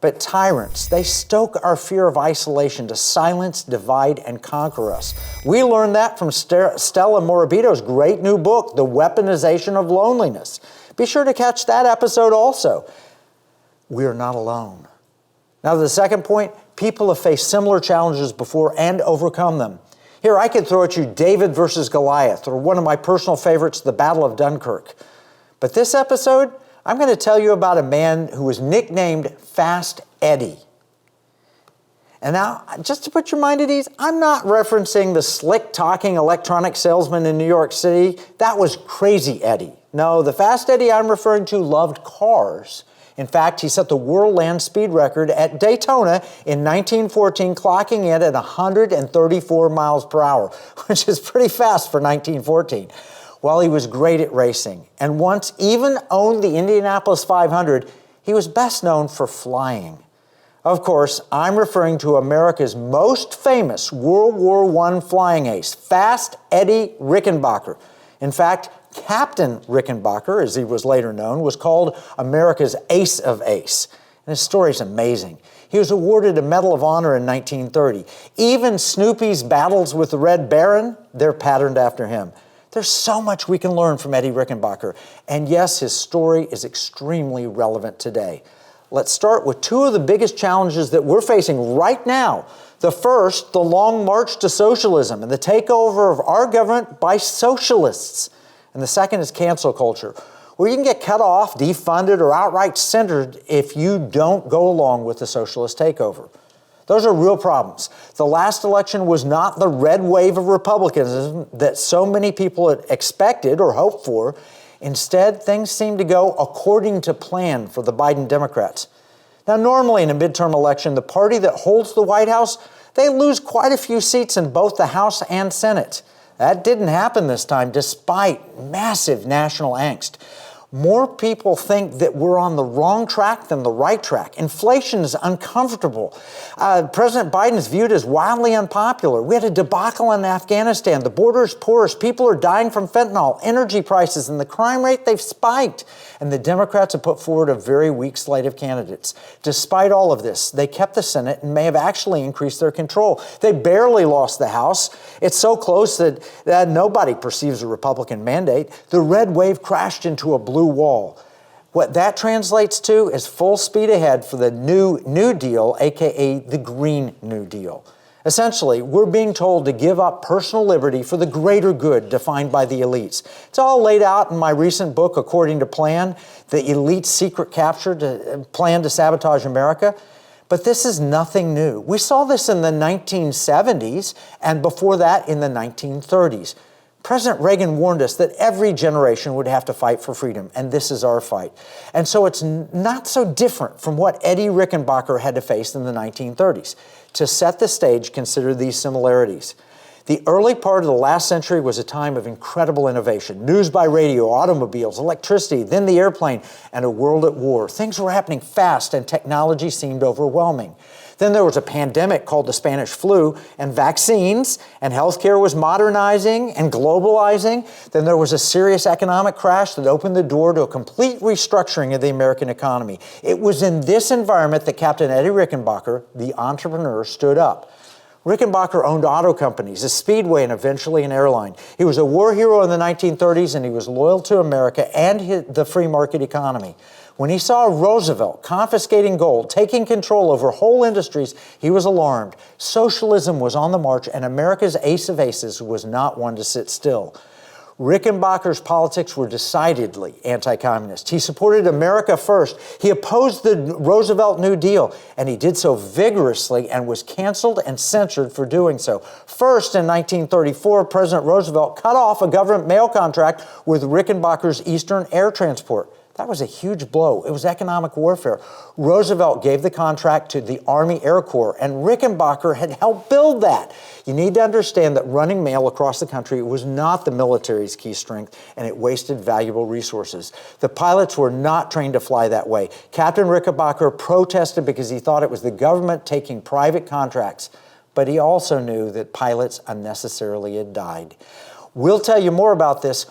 But tyrants, they stoke our fear of isolation to silence, divide, and conquer us. We learned that from Stella Morabito's great new book, The Weaponization of Loneliness. Be sure to catch that episode also. We are not alone. Now, the second point, people have faced similar challenges before and overcome them. Here, I could throw at you David versus Goliath, or one of my personal favorites, the Battle of Dunkirk. But this episode, I'm going to tell you about a man who was nicknamed Fast Eddie. And now, just to put your mind at ease, I'm not referencing the slick-talking electronic salesman in New York City. That was Crazy Eddie. No, the Fast Eddie I'm referring to loved cars. In fact, he set the world land speed record at Daytona in 1914, clocking in at 134 miles per hour, which is pretty fast for 1914. Well, he was great at racing, and once even owned the Indianapolis 500, he was best known for flying. Of course, I'm referring to America's most famous World War I flying ace, Fast Eddie Rickenbacker. In fact, Captain Rickenbacker, as he was later known, was called America's Ace of Ace. And his story's amazing. He was awarded a Medal of Honor in 1930. Even Snoopy's battles with the Red Baron, they're patterned after him. There's so much we can learn from Eddie Rickenbacker. And yes, his story is extremely relevant today. Let's start with two of the biggest challenges that we're facing right now. The first, the long march to socialism and the takeover of our government by socialists. And the second is cancel culture, where you can get cut off, defunded, or outright censored if you don't go along with the socialist takeover. Those are real problems. The last election was not the red wave of republicanism that so many people had expected or hoped for. Instead, things seem to go according to plan for the Biden Democrats. Now, normally in a midterm election, the party that holds the White House, they lose quite a few seats in both the House and Senate. That didn't happen this time, despite massive national angst. More people think that we're on the wrong track than the right track. Inflation is uncomfortable. President Biden is viewed as wildly unpopular. We had a debacle in Afghanistan. The border is porous. People are dying from fentanyl, energy prices, and the crime rate, they've spiked. And the Democrats have put forward a very weak slate of candidates. Despite all of this, they kept the Senate and may have actually increased their control. They barely lost the House. It's so close that nobody perceives a Republican mandate. The red wave crashed into a blue wall. What that translates to is full speed ahead for the New Deal, aka the Green New Deal. Essentially, we're being told to give up personal liberty for the greater good defined by the elites. It's all laid out in my recent book, According to Plan, the elite's secret capture plan to sabotage America. But this is nothing new. We saw this in the 1970s and before that in the 1930s. President Reagan warned us that every generation would have to fight for freedom, and this is our fight. And so it's not so different from what Eddie Rickenbacker had to face in the 1930s. To set the stage, consider these similarities. The early part of the last century was a time of incredible innovation. News by radio, automobiles, electricity, then the airplane, and a world at war. Things were happening fast, and technology seemed overwhelming. Then there was a pandemic called the Spanish flu, and vaccines, and healthcare was modernizing and globalizing. Then there was a serious economic crash that opened the door to a complete restructuring of the American economy. It was in this environment that Captain Eddie Rickenbacker, the entrepreneur, stood up. Rickenbacker owned auto companies, a speedway, and eventually an airline. He was a war hero in the 1930s, and he was loyal to America and the free market economy. When he saw Roosevelt confiscating gold, taking control over whole industries, he was alarmed. Socialism was on the march, and America's ace of aces was not one to sit still. Rickenbacker's politics were decidedly anti-communist. He supported America first. He opposed the Roosevelt New Deal, and he did so vigorously and was canceled and censored for doing so. First, in 1934, President Roosevelt cut off a government mail contract with Rickenbacker's Eastern Air Transport. That was a huge blow. It was economic warfare. Roosevelt gave the contract to the Army Air Corps, and Rickenbacker had helped build that. You need to understand that running mail across the country was not the military's key strength, and it wasted valuable resources. The pilots were not trained to fly that way. Captain Rickenbacker protested because he thought it was the government taking private contracts, but he also knew that pilots unnecessarily had died. We'll tell you more about this